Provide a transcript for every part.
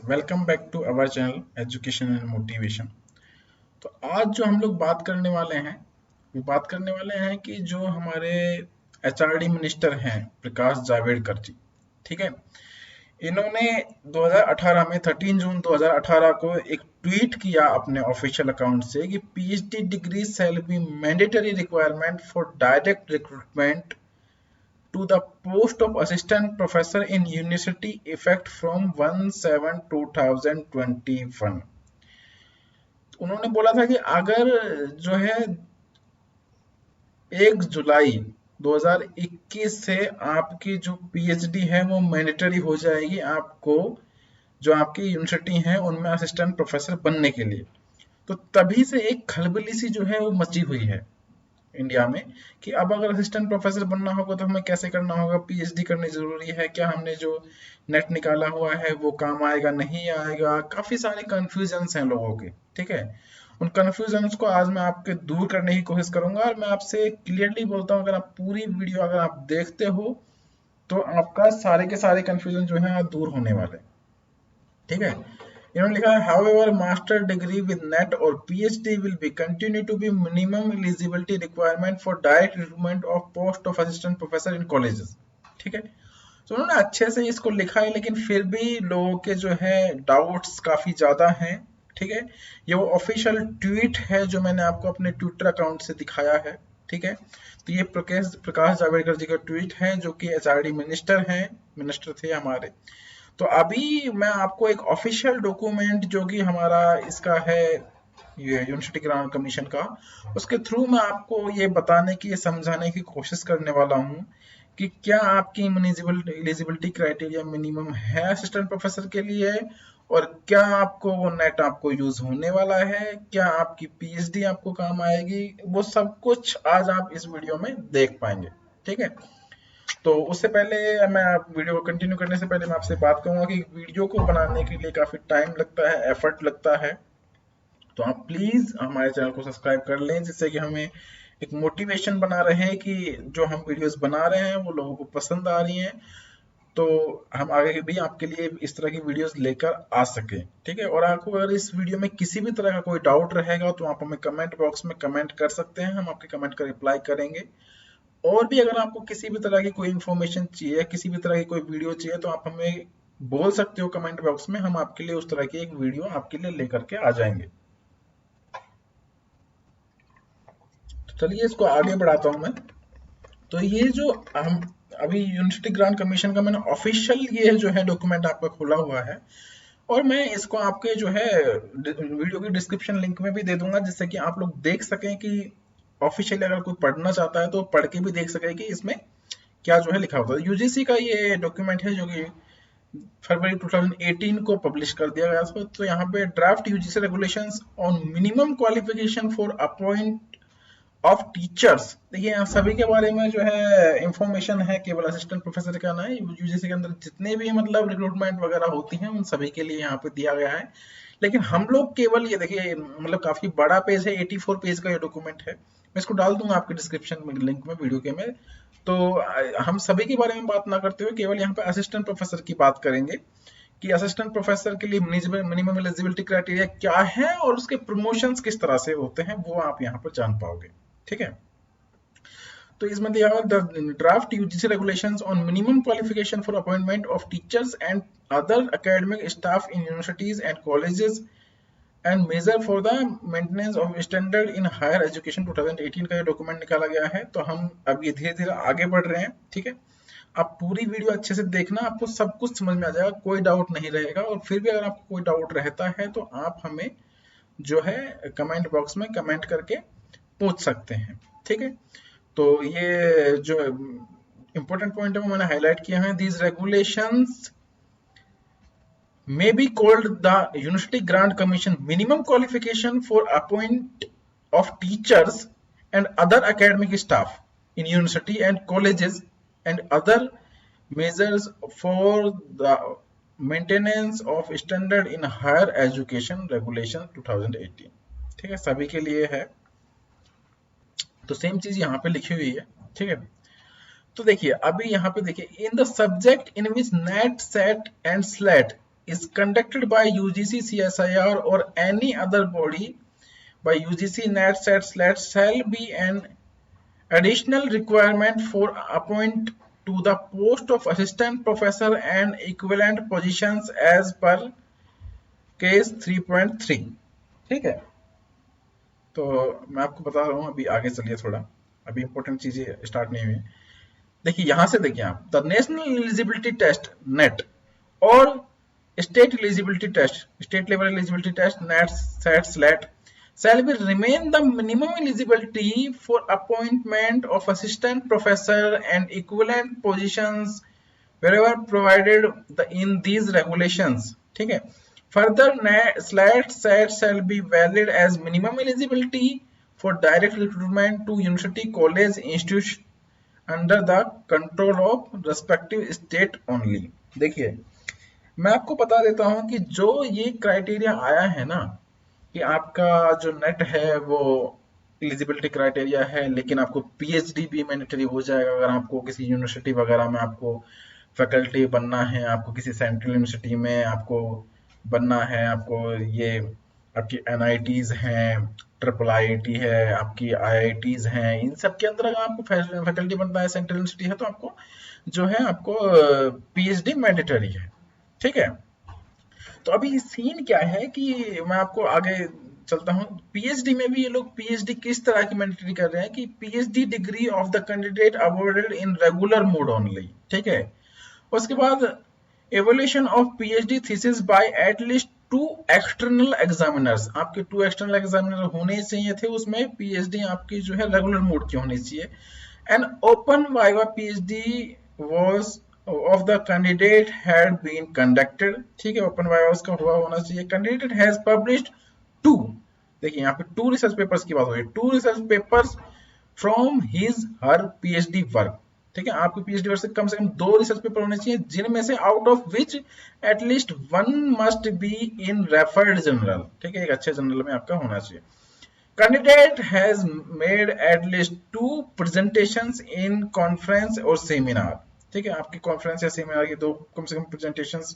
Welcome back to our channel education and motivation. तो आज जो हम लोग बात करने वाले हैं वो बात करने वाले हैं कि जो हमारे एचआरडी मिनिस्टर हैं प्रकाश जावड़ेकर जी, ठीक है। इन्होंने 2018 में 13 जून 2018 को एक ट्वीट किया अपने ऑफिशियल अकाउंट से कि PhD degree shall be mandatory requirement for direct recruitment to the post of assistant professor in university effect from 1/7/2021। उन्होंने बोला था कि अगर जो है 1 जुलाई 2021 से आपकी जो पीएचडी है वो मैंडेटरी हो जाएगी, आपको जो आपकी यूनिवर्सिटी है उनमें असिस्टेंट प्रोफेसर बनने के लिए। तो तभी से एक खलबली सी जो है वो मची हुई है इंडिया में कि अब अगर असिस्टेंट प्रोफेसर बनना होगा तो हमें कैसे करना होगा, पीएचडी करनी जरूरी है क्या, हमने जो नेट निकाला हुआ है वो काम आएगा नहीं आएगा। काफी सारे कंफ्यूजन्स हैं लोगों के, ठीक है। उन कंफ्यूजन्स को आज मैं आपके दूर करने की कोशिश करूंगा और मैं आपसे क्लियरली बोलता हूँ, अगर आप पूरी वीडियो अगर आप देखते हो तो आपका सारे के सारे कंफ्यूजन जो है दूर होने वाले, ठीक है। इन्होंने लिखा है however master degree with NET और PhD will be continue to be minimum eligibility requirement for direct recruitment of post of assistant professor in colleges, ठीक है। तो उन्होंने अच्छे से इसको लिखा है, लेकिन फिर भी लोगों के जो है डाउट्स काफी ज्यादा हैं, ठीक है। ये वो ऑफिशियल ट्वीट है जो मैंने आपको अपने ट्विटर अकाउंट से दिखाया है, ठीक है। तो ये प्रकाश जावड़ेकर जी का ट्वीट है जो कि एचआरडी मिनिस्टर थे हमारे। तो अभी मैं आपको एक ऑफिशियल डॉक्यूमेंट जो कि हमारा इसका है ये यूनिवर्सिटी ग्रांट कमीशन का, उसके थ्रू मैं आपको ये बताने की समझाने की कोशिश करने वाला हूँ कि क्या आपकी एलिजिबिलिटी क्राइटेरिया मिनिमम है असिस्टेंट प्रोफेसर के लिए, और क्या आपको वो नेट आपको यूज होने वाला है, क्या आपकी पीएचडी आपको काम आएगी, वो सब कुछ आज आप इस वीडियो में देख पाएंगे, ठीक है। तो उससे पहले मैं वीडियो को कंटिन्यू करने से पहले मैं आपसे बात करूंगा कि वीडियो को बनाने के लिए काफी टाइम लगता है, एफर्ट लगता है। तो आप प्लीज हमारे चैनल को सब्सक्राइब कर लें जिससे कि हमें एक मोटिवेशन बना रहे कि जो हम वीडियोस बना रहे हैं वो लोगों को पसंद आ रही हैं, तो हम आगे भी आपके लिए इस तरह की वीडियोस लेकर आ सकें, ठीक है। और आपको अगर इस वीडियो में किसी भी तरह का कोई डाउट रहेगा तो आप हमें कमेंट बॉक्स में कमेंट कर सकते हैं, हम आपके कमेंट का रिप्लाई करेंगे। और भी अगर आपको किसी भी तरह की कोई इन्फॉर्मेशन चाहिए, किसी भी तरह की कोई वीडियो चाहिए, तो आप हमें बोल सकते हो कमेंट बॉक्स में, हम आपके लिए उस तरह की एक वीडियो आपके लिए लेकर के आ जाएंगे। तो चलिए इसको आगे बढ़ाता हूं मैं। तो ये जो हम अभी यूनिवर्सिटी ग्रांट कमीशन का मैंने ऑफिशियल ये जो है डॉक्यूमेंट आपका खोला हुआ है, और मैं इसको आपके जो है वीडियो की डिस्क्रिप्शन लिंक में भी दे दूंगा जिससे कि आप लोग देख सकें कि ऑफिशियली अगर कोई पढ़ना चाहता है तो पढ़ के भी देख सके कि इसमें क्या जो है लिखा होता है। यूजीसी का ये डॉक्यूमेंट है जो कि फरवरी 2018 को पब्लिश कर दिया गया था। तो यहाँ पे draft UGC regulations on minimum qualification for appoint of teachers, देखिए यहाँ सभी के बारे में जो है इंफॉर्मेशन है, केवल असिस्टेंट प्रोफेसर का नहीं, यूजीसी के अंदर जितने भी मतलब रिक्रूटमेंट वगैरह होती हैं उन सभी के लिए यहाँ पे दिया गया है। लेकिन हम लोग केवल ये देखिए मतलब काफी बड़ा पेज है, 84 पेज का ये डॉक्यूमेंट है, मैं इसको डाल दूंगा आपके डिस्क्रिप्शन में लिंक में वीडियो के में। तो हम सभी के बारे में बात ना करते हुए केवल यहाँ पे असिस्टेंट प्रोफेसर की बात करेंगे कि असिस्टेंट प्रोफेसर के लिए मिनिमम एलिजिबिलिटी क्राइटेरिया क्या है और उसके प्रमोशंस किस तरह से होते हैं वो आप यहाँ पर जान पाओगे, ठीक है। तो इसमें दिया हुआ the draft UGC regulations on minimum qualification for appointment of teachers and other academic staff in universities and colleges and measures for the maintenance of standard in higher education 2018 का ये डॉक्यूमेंट निकाला गया है। तो हम अब ये धीरे धीरे आगे बढ़ रहे हैं, ठीक है। आप पूरी वीडियो अच्छे से देखना, आपको सब कुछ समझ में आ जाएगा, कोई डाउट नहीं रहेगा। और फिर भी अगर आपको कोई डाउट रहता है तो आप हमें जो है कमेंट बॉक्स में कमेंट करके पूछ सकते हैं, ठीक है। तो ये जो इंपॉर्टेंट पॉइंट है वो मैंने हाईलाइट किया है। These regulations may be called the University Grant Commission minimum qualification for appointment of teachers and other academic staff in university and colleges and other measures for the maintenance of standard in higher education regulation 2018, ठीक है, सभी के लिए है। तो same चीज यहाँ पे लिखी हुई है, ठीक है। तो देखिए अभी यहाँ पे देखिए in the subject in which net set and slate is conducted by UGC, CSIR or any other body by UGC, NET, SET, SLET shall be an additional requirement for appoint to the post of assistant professor and equivalent positions as per case 3.3। ठीक है, तो मैं आपको बता रहा हूँ, अभी आगे चलिए थोड़ा, अभी इंपॉर्टेंट चीजें स्टार्ट नहीं हुई। देखिए यहां से देखिए आप, the national eligibility test NET और state eligibility test, state level eligibility test NET, SET, SLET shall be remain the minimum eligibility for appointment of assistant professor and equivalent positions wherever provided in these regulations। ठीक है, further SLAT SAT shall be valid as minimum eligibility for direct recruitment to university college institution under the control of respective state only। देखिए मैं आपको बता देता हूं कि जो ये क्राइटेरिया आया है ना कि आपका जो नेट है वो एलिजिबिलिटी क्राइटेरिया है, लेकिन आपको पीएचडी भी मैंडेटरी हो जाएगा अगर आपको किसी यूनिवर्सिटी वगैरह में आपको फैकल्टी बनना है, आपको किसी सेंट्रल यूनिवर्सिटी में आपको बनना है, आपको ये आपकी एनआईटीज हैं, ट्रिपल आईआईटी है, आपकी आईआईटीज हैं, इन सब के अंदर अगर आपको फैकल्टी बनना है, सेंट्रल यूनिवर्सिटी है, तो आपको जो है आपको पीएचडी मैंडेटरी है। ठीक है, तो अभी सीन क्या है कि मैं आपको आगे चलता हूं। पीएचडी में भी ये लोग पीएचडी किस तरह की मैंडेटरी कर रहे हैं कि PhD degree of the candidate awarded in regular mode only. ठीक है, उसके बाद evolution of PhD thesis bye at least 2 external examiners, आपके 2 एक्सटर्नल एग्जामिनर होने चाहिए थे, उसमें पीएचडी आपकी जो है रेगुलर मोड की होनी चाहिए। And open viva PhD was of the candidate had been conducted। ठीक है, ओपन वाइवा उसका हुआ होना चाहिए। कैंडिडेट हैज पब्लिश्ड 2, देखिए यहाँ पे 2 रिसर्च पेपर्स की बात हो रही है, 2 research papers from his her PhD work. ठीक है, आपके पीएचडी वर्क से कम 2 रिसर्च पेपर होने चाहिए, जिनमें से out of which at least 1 must be in referred journal. ठीक है, एक अच्छे जर्नल में आपका होना चाहिए। Candidate has made at least 2 presentations in conference और सेमिनार। ठीक है, आपकी कॉन्फ्रेंस या सेमिनार की 2 कम से कम presentations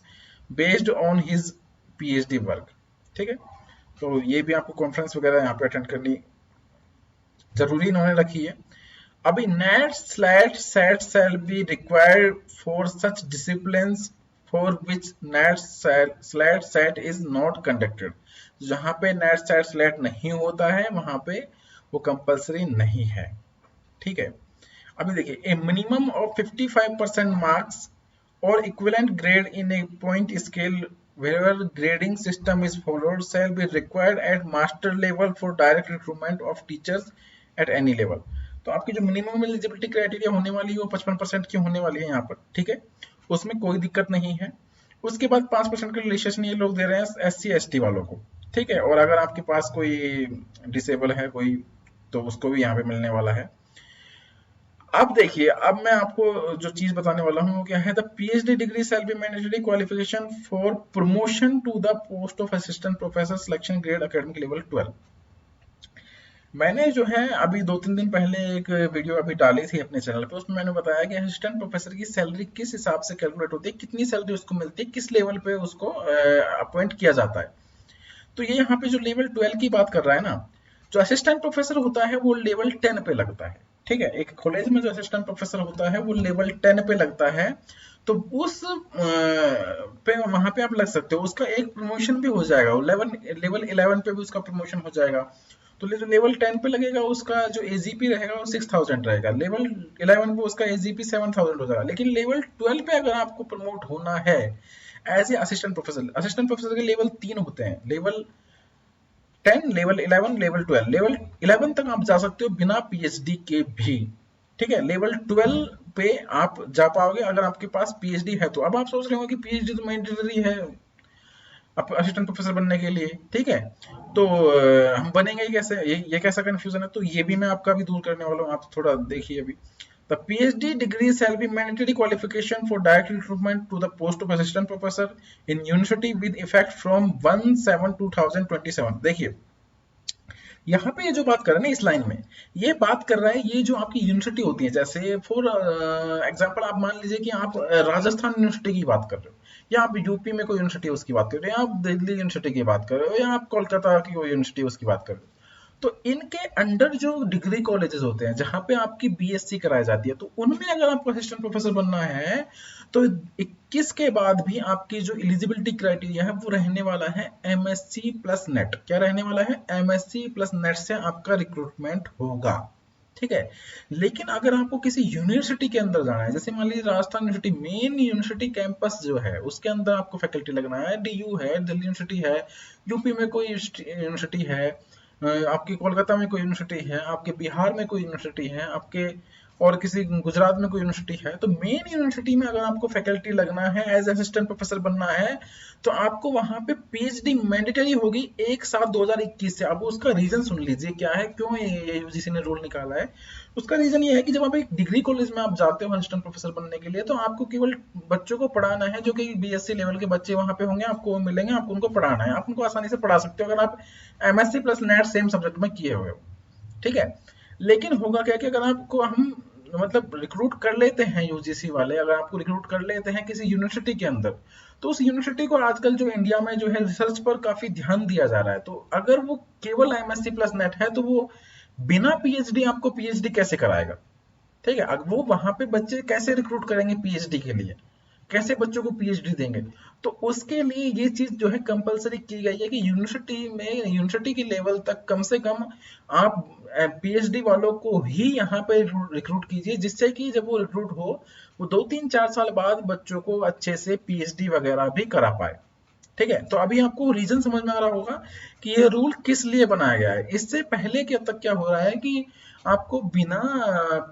based on his PhD work. ठीक है, तो ये भी आपको कॉन्फ्रेंस वगैरह यहाँ पे अटेंड करनी जरूरी इन्होंने रखी है। अभी net slate set shall be required for such disciplines for which net slate set is not conducted. जहां पे नेट स्लैट स्लैट नहीं होता है वहां पे वो कंपल्सरी नहीं है। ठीक है, अभी देखिए, ए मिनिमम ऑफ 55% मार्क्स और equivalent grade in A point scale wherever grading system is followed shall be required at master level for direct recruitment of teachers at any level। तो आपकी जो मिनिमम एलिजिबिलिटी क्राइटेरिया होने वाली है वो 55% की होने वाली है यहाँ पर। ठीक है, उसमें कोई दिक्कत नहीं है। उसके बाद 5% का रिलेक्सेशन ये लोग दे रहे हैं SC ST वालों को। ठीक है, और अगर आपके पास कोई डिसेबल है कोई, तो उसको भी यहाँ पे मिलने वाला है। अब देखिए, अब मैं आपको जो चीज बताने वाला हूँ वो क्या है, the PhD degree shall be mandatory qualification for promotion to the post of assistant professor selection grade academic level 12। मैंने जो है अभी 2-3 दिन पहले एक वीडियो अभी डाली थी अपने चैनल पे, उसमें मैंने बताया कि असिस्टेंट प्रोफेसर की सैलरी किस हिसाब से कैलकुलेट होती है, कितनी सैलरी उसको मिलती है, किस लेवल पे उसको अपॉइंट किया जाता है। तो ये यहाँ पे जो लेवल 12 की बात कर रहा है ना, जो असिस्टेंट प्रोफेसर होता है वो लेवल 10 पे लगता है। ठीक है, एक कॉलेज में जो असिस्टेंट प्रोफेसर होता है वो लेवल 10 पे लगता है, तो उस पे वहां पे आप लग सकते हो, उसका एक प्रमोशन भी हो जाएगा, लेवल 11 पे भी उसका प्रमोशन हो जाएगा। तो जो लेवल 10 पे लगेगा उसका जो एजीपी रहेगा वो 6000 रहेगा, लेवल 11 पे उसका एजीपी 7000 हो जाएगा। लेकिन लेवल 12 पे अगर आपको प्रमोट होना है एज ए असिस्टेंट प्रोफेसर के लेवल 3 होते हैं, लेवल 10, लेवल 11, लेवल 12। लेवल 11 तक आप जा सकते हो बिना पीएचडी के भी। ठीक है, लेवल 12 पे आप जा पाओगे अगर आपके पास पीएचडी है तो। अब आप सोच रहे हो कि पीएचडी तो मैंडेटरी है असिस्टेंट प्रोफेसर बनने के लिए। ठीक है, तो हम बनेंगे कैसे, ये कैसा कंफ्यूजन है, तो ये भी मैं आपका भी दूर करने वाला हूँ। आप थोड़ा देखिए अभी, The PhD degree shall be mandatory qualification for direct recruitment to the post of assistant professor in university with effect from 1/7/2027। देखिए यहाँ पे ये जो बात कर रहा है ना इस लाइन में, ये बात कर रहा है ये जो आपकी यूनिवर्सिटी होती है, जैसे फॉर एग्जांपल आप मान लीजिए कि आप राजस्थान यूनिवर्सिटी की बात कर रहे हो, या आप यूपी में कोई यूनिवर्सिटी उसकी बात कर रहे हो, या आप दिल्ली यूनिवर्सिटी की बात कर रहे हो, या आप कोलकाता की कोई यूनिवर्सिटी उसकी बात कर रहे हो, तो इनके अंडर जो डिग्री कॉलेजेस होते हैं जहां पे आपकी बीएससी कराई जाती है, तो उनमें अगर आपको असिस्टेंट प्रोफेसर बनना है तो 21 के बाद भी आपकी जो एलिजिबिलिटी क्राइटेरिया है वो रहने वाला है एमएससी प्लस नेट। क्या रहने वाला है? एमएससी प्लस नेट से आपका रिक्रूटमेंट होगा, ठीक है। लेकिन अगर आपको किसी यूनिवर्सिटी के अंदर जाना है, जैसे मान लीजिए Rajasthan university main university campus जो है उसके अंदर आपको फैकल्टी लगना है, डीयू है, दिल्ली यूनिवर्सिटी है, यूपी में कोई यूनिवर्सिटी है, आपकी कोलकाता में कोई यूनिवर्सिटी है, आपके बिहार में कोई यूनिवर्सिटी है, आपके और किसी गुजरात में कोई यूनिवर्सिटी है, तो मेन यूनिवर्सिटी में अगर आपको फैकल्टी लगना है, एज असिस्टेंट प्रोफेसर बनना है, तो आपको वहां पे पीएचडी मैंडेटरी होगी 1/7/2021 से। अब उसका रीजन सुन लीजिए क्या है, क्यों ये यूजीसी ने रूल निकाला है। उसका रीजन ये है कि जब आप एक डिग्री कॉलेज में आप जाते हो असिस्टेंट प्रोफेसर बनने के लिए, तो आपको केवल बच्चों को पढ़ाना है, जो कि बीएससी लेवल के बच्चे वहां पे होंगे, आपको मिलेंगे, आपको उनको पढ़ाना है, आप उनको आसानी से पढ़ा सकते हो अगर आप MSc plus net same subject में किए हुए हो, ठीक है। लेकिन होगा क्या कि अगर आपको हम मतलब रिक्रूट कर लेते हैं यूजीसी वाले, अगर आपको रिक्रूट कर लेते हैं किसी यूनिवर्सिटी के अंदर, तो उस यूनिवर्सिटी को आजकल जो इंडिया में जो है रिसर्च पर काफी ध्यान दिया जा रहा है, तो अगर वो केवल एमएससी प्लस नेट है तो वो बिना पीएचडी आपको पीएचडी कैसे कराएगा, ठीक है। अब वो वहां पे बच्चे कैसे रिक्रूट करेंगे पीएचडी के लिए, कैसे बच्चों को पीएचडी देंगे? तो उसके लिए ये चीज जो है कंपलसरी की गई है कि यूनिवर्सिटी की लेवल तक कम से कम आप पीएचडी वालों को ही यहाँ पे रिक्रूट कीजिए, जिससे कि जब वो रिक्रूट हो वो 2-3-4 साल बाद बच्चों को अच्छे से पीएचडी वगैरह भी करा पाए, ठीक है। तो अभी आपको रीजन समझ में आ रहा होगा कि ये रूल किस लिए बनाया गया है। इससे पहले के तक क्या हो रहा है कि आपको बिना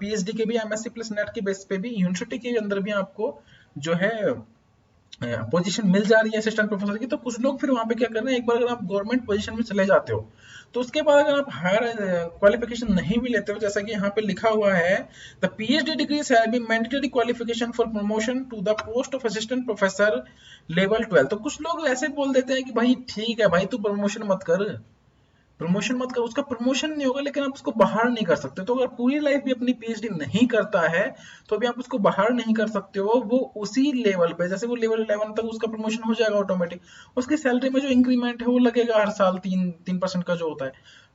पीएचडी के भी एमएससी प्लस नेट के बेस पे भी यूनिवर्सिटी के अंदर भी आपको जो है पोजीशन मिल जा रही है असिस्टेंट प्रोफेसर की। तो कुछ लोग फिर वहां पे क्या कर रहे हैं, एक बार अगर आप गवर्नमेंट पोजीशन में चले जाते हो तो उसके बाद अगर आप हायर क्वालिफिकेशन नहीं भी लेते हो, जैसा कि यहाँ पे लिखा हुआ है, the PhD degree shall be mandatory qualification for promotion to the post of assistant professor level 12। तो कुछ लोग ऐसे बोल देते हैं कि भाई ठीक है भाई, तू प्रमोशन मत कर, प्रमोशन मत कर, उसका प्रमोशन नहीं होगा लेकिन आप उसको बाहर नहीं कर सकते। तो अगर पूरी लाइफ भी अपनी पीएचडी नहीं करता है तो भी आप उसको बाहर नहीं कर सकते हो, वो उसी लेवल पे, जैसे वो लेवल 11 तक उसका प्रमोशन हो जाएगा ऑटोमेटिक, उसकी सैलरी में जो इंक्रीमेंट है वो लगेगा हर साल 3% का जो होता है,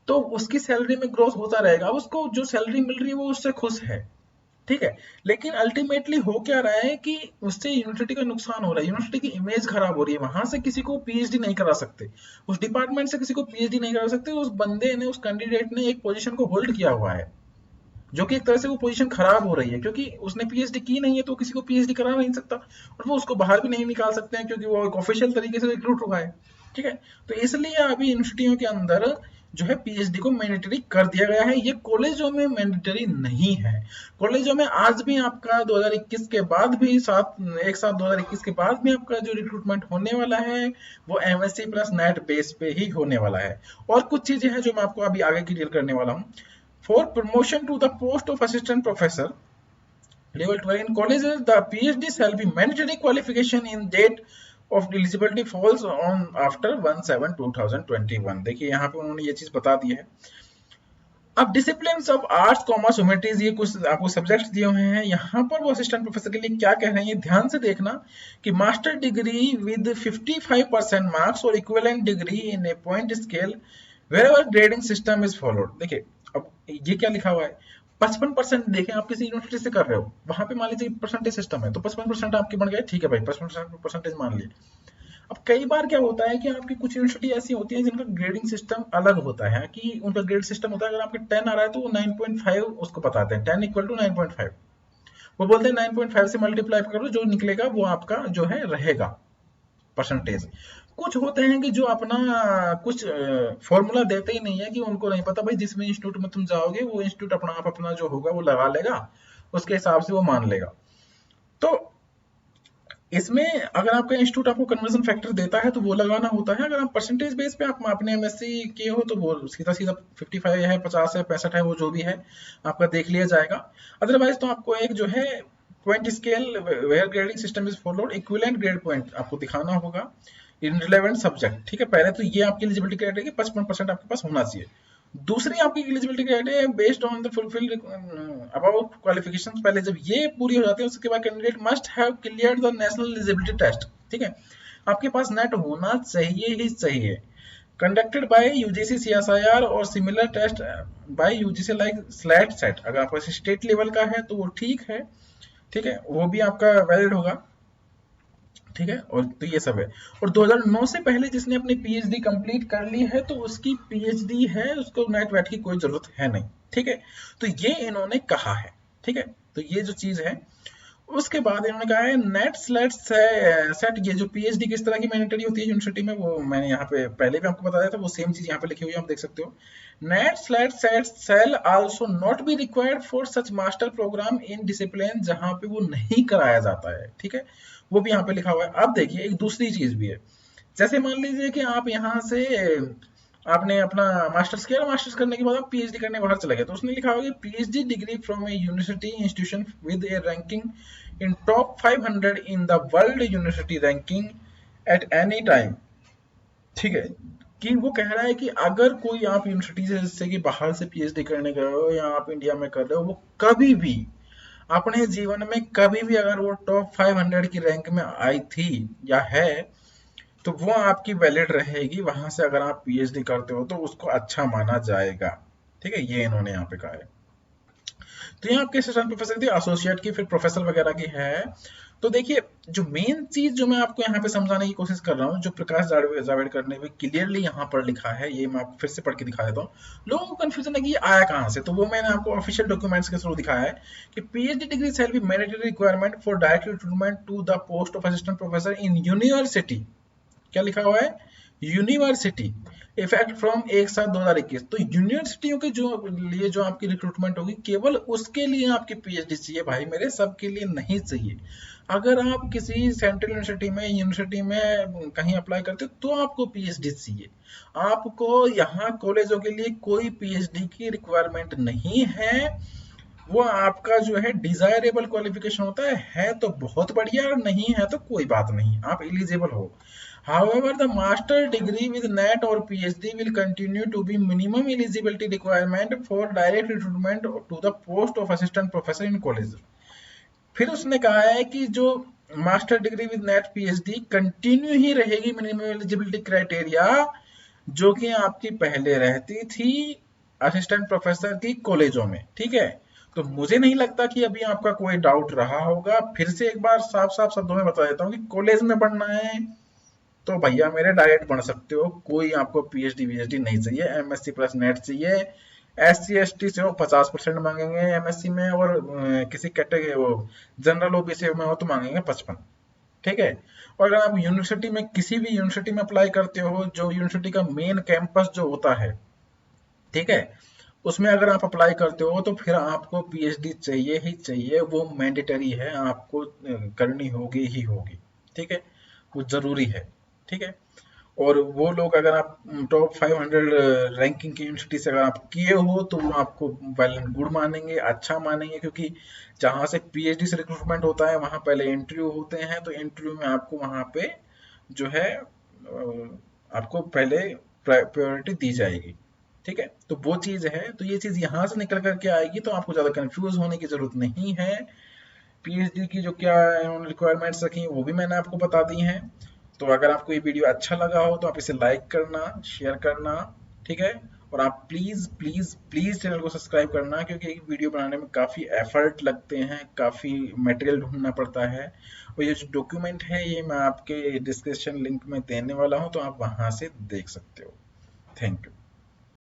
तो उसकी सैलरी में ग्रोथ होता रहेगा, उसको जो सैलरी मिल रही है वो उससे खुश है, ठीक है। लेकिन अल्टीमेटली हो क्या रहा है कि उससे यूनिवर्सिटी का नुकसान हो रहा है, यूनिवर्सिटी की इमेज खराब हो रही है, वहां से किसी को पीएचडी नहीं करा सकते, उस डिपार्टमेंट से किसी को पीएचडी नहीं करा सकते, उस बंदे ने, उस कैंडिडेट ने एक पोजीशन को होल्ड किया हुआ है, जो कि एक तरह से वो पोजीशन खराब हो रही है, क्योंकि उसने पीएचडी की नहीं है तो किसी को पीएचडी करा नहीं सकता, और वो उसको बाहर भी नहीं निकाल सकते हैं क्योंकि वो एक ऑफिशियल तरीके से रिक्रूट हुआ है, ठीक है। तो इसलिए अभी यूनिवर्सिटियों के अंदर जो है पीएचडी को मैंडेटरी कर दिया गया है, ये कॉलेजों में मैंडेटरी नहीं है। कॉलेजों में आज भी आपका 2021 के बाद भी 1/7/2021 के बाद भी आपका जो रिक्रूटमेंट होने वाला है वो एमएससी प्लस नेट बेस पे ही होने वाला है। और कुछ चीजें हैं जो मैं आपको अभी आगे क्लियर करने वाला हूँ। For promotion to the post of assistant professor level 12 in colleges, the PhD shall be mandatory qualification in date of eligibility falls on after 1/7/2021। देखिए यहाँ पे उन्होंने ये चीज बता दी है। अब discipline of arts commerce humanities, ये कुछ आपको सब्जेक्ट्स दिए हुए हैं, यहाँ पर वो असिस्टेंट प्रोफेसर के लिए क्या कह रहे हैं ये ध्यान से देखना कि मास्टर डिग्री विद 55% मार्क्स और equivalent degree in A point scale wherever grading system is followed. देखिए अब ये क्या लिखा हुआ है, 55%। देखें आप किसी यूनिवर्सिटी से कर रहे हो, वहां पे मान लीजिए परसेंटेज सिस्टम है तो 55% आपके बन गए, ठीक है भाई 55% परसेंटेज मान लिए। अब कई बार क्या होता है कि आपकी कुछ यूनिवर्सिटी ऐसी होती है जिनका ग्रेडिंग सिस्टम अलग होता है, कि उनका ग्रेड सिस्टम होता है अगर आपके 10 आ रहा है तो वो 9.5 उसको बताते हैं, 10 इक्वल टू 9.5, वो बोलते हैं 9.5 से मल्टीप्लाई करो, जो निकलेगा वो आपका जो है रहेगा परसेंटेज। कुछ होते हैं कि जो अपना कुछ फॉर्मूला देते ही नहीं है, कि उनको नहीं पता भाई जिस भी इंस्टीट्यूट में तुम जाओगे वो इंस्टीट्यूट अपना आप अपना जो होगा वो लगा लेगा, उसके हिसाब से वो मान लेगा। तो इसमें अगर आपका इंस्टीट्यूट आपको कन्वर्जन फैक्टर देता है तो वो लगाना होता है, अगर आप परसेंटेज बेस पे आप आपने एमएससी किए हो तो वो सीधा सीधा 55 है, 50 है, 65 है, वो जो भी है आपका देख लिया जाएगा। अदरवाइज तो आपको एक जो है point scale where grading system is followed, equivalent grade point आपको दिखाना होगा इन रिलेवेंट सब्जेक्ट, ठीक है। पहले तो ये आपकी एलिजिबिलिटी क्राइटेरिया 55% आपके पास होना चाहिए। दूसरी आपकी eligibility criteria based on the fulfil above qualifications, पहले जब ये पूरी हो जाती है उसके बाद candidate must have cleared the national eligibility test. ठीक है, आपके पास नेट होना चाहिए ही चाहिए। कंडक्टेड बाय यूजीसी सीएसआईआर और similar test by UGC like SLET SET. अगर आपका स्टेट लेवल का है तो वो ठीक है, ठीक है, वो भी आपका वैलिड होगा, ठीक है। और तो ये सब है। और 2009 से पहले जिसने अपनी पीएचडी कंप्लीट कर ली है तो उसकी पीएचडी है, उसको नेट वेट की कोई जरूरत है नहीं, ठीक है। तो ये इन्होंने कहा है, ठीक है। तो ये जो चीज है, उसके बाद इन्होंने कहा है नेट स्लेट सेट, ये जो पीएचडी किस तरह की मैंडेटरी होती है यूनिवर्सिटी में, वो मैंने यहाँ पे पहले भी आपको बताया था, वो सेम चीज यहाँ पे लिखी हुई है, आप देख सकते हो। NET SLET SET shall also not be required for such master programme in discipline जहां पे वो नहीं कराया जाता है, ठीक है, वो भी यहाँ पे लिखा हुआ है। अब देखिए एक दूसरी चीज भी है, जैसे मान लीजिए कि आप यहाँ से आपने अपना मास्टर्स किया, मास्टर्स करने के बाद आप पीएचडी करने बाहर चले गए, तो उसने लिखा होगा PhD degree from A university institution with A ranking in top 500 in the world university ranking at any time, ठीक है। कि वो कह रहा है कि अगर कोई आप यूनिवर्सिटी से जैसे कि बाहर से पीएचडी करने गए हो या आप इंडिया में कर रहे हो, वो कभी भी अपने जीवन में कभी भी अगर वो टॉप 500 की रैंक में आई थी या है, तो वो आपकी वैलिड रहेगी। वहां से अगर आप पीएचडी करते हो तो उसको अच्छा माना जाएगा, ठीक है, ये इन्होंने यहाँ पे कहा है। तो यहाँ आपके असिस्टेंट प्रोफेसर की, एसोसिएट की, फिर प्रोफेसर वगैरह की है। तो देखिए जो मेन चीज जो मैं आपको यहाँ पे समझाने की कोशिश कर रहा हूँ, जो प्रकाश जावड़ेकर ने भी क्लियरली यहाँ पर लिखा है, ये मैं आपको फिर से पढ़ के दिखा देता हूँ। लोगों को कंफ्यूजन है कि ये आया कहाँ से, तो वो मैंने आपको ऑफिशियल डॉक्यूमेंट्स के थ्रू दिखाया है कि PhD degree shall be mandatory requirement for direct recruitment to the post of assistant professor in university. क्या लिखा हुआ है? University, effect from 1/7/2021। तो यूनिवर्सिटियों के जो लिए जो आपकी रिक्रूटमेंट होगी, केवल उसके लिए आपकी पीएचडी चाहिए भाई मेरे, सबके लिए नहीं चाहिए। अगर आप किसी सेंट्रल यूनिवर्सिटी में, यूनिवर्सिटी में कहीं अप्लाई करते हो तो आपको पीएचडी चाहिए। आपको यहाँ कॉलेजों के लिए कोई पीएचडी की रिक्वायरमेंट नहीं है। वो आपका जो है डिजायरेबल क्वालिफिकेशन होता है तो बहुत बढ़िया, और नहीं है तो कोई बात नहीं, आप एलिजिबल हो। However, the master degree with NET or PhD will continue to be minimum eligibility requirement for direct recruitment to the post of assistant professor in college. फिर उसने कहा है कि जो master degree with NET PhD continue ही रहेगी minimum eligibility criteria, जो कि आपकी पहले रहती थी असिस्टेंट प्रोफेसर की कॉलेजों में, ठीक है। तो मुझे नहीं लगता कि अभी आपका कोई डाउट रहा होगा। फिर से एक बार साफ साफ शब्दों में बता देता हूँ कि कॉलेज में पढ़ना है तो भैया मेरे डायरेक्ट बढ़ सकते हो, कोई आपको पीएचडी वीएचडी नहीं चाहिए, एमएससी प्लस नेट चाहिए। एससी एसटी से वो 50% मांगेंगे एमएससी में, और किसी कैटेगरी वो जनरल ओबीसी में हो तो मांगेंगे 55, ठीक है। और अगर आप यूनिवर्सिटी में किसी भी यूनिवर्सिटी में अप्लाई करते हो, जो यूनिवर्सिटी का मेन कैंपस जो होता है, ठीक है, उसमें अगर आप अप्लाई करते हो तो फिर आपको पीएचडी चाहिए ही चाहिए, वो मैंडेटरी है, आपको करनी होगी ही होगी, ठीक है, वो जरूरी है, ठीक है। और वो लोग अगर आप टॉप 500 रैंकिंग की यूनिवर्सिटी से अगर आप किए हो तो वो आपको वेल एंड गुड मानेंगे, अच्छा मानेंगे, क्योंकि जहाँ से पीएचडी से रिक्रूटमेंट होता है वहाँ पहले इंटरव्यू होते हैं, तो इंटरव्यू में आपको वहाँ पे जो है आपको पहले प्रायोरिटी दी जाएगी, ठीक है। तो वो चीज़ है, तो ये चीज़ यहाँ से निकल करके आएगी, तो आपको ज़्यादा कंफ्यूज होने की जरूरत नहीं है। पीएचडी की जो क्या रिक्वायरमेंट्स रखी वो भी मैंने आपको बता दी हैं। तो अगर आपको ये वीडियो अच्छा लगा हो तो आप इसे लाइक करना, शेयर करना, ठीक है। और आप प्लीज प्लीज प्लीज चैनल को सब्सक्राइब करना, क्योंकि एक वीडियो बनाने में काफी एफर्ट लगते हैं, काफी मटेरियल ढूंढना पड़ता है। और ये जो डॉक्यूमेंट है ये मैं आपके डिस्क्रिप्शन लिंक में देने वाला हूँ, तो आप वहां से देख सकते हो। Thank you.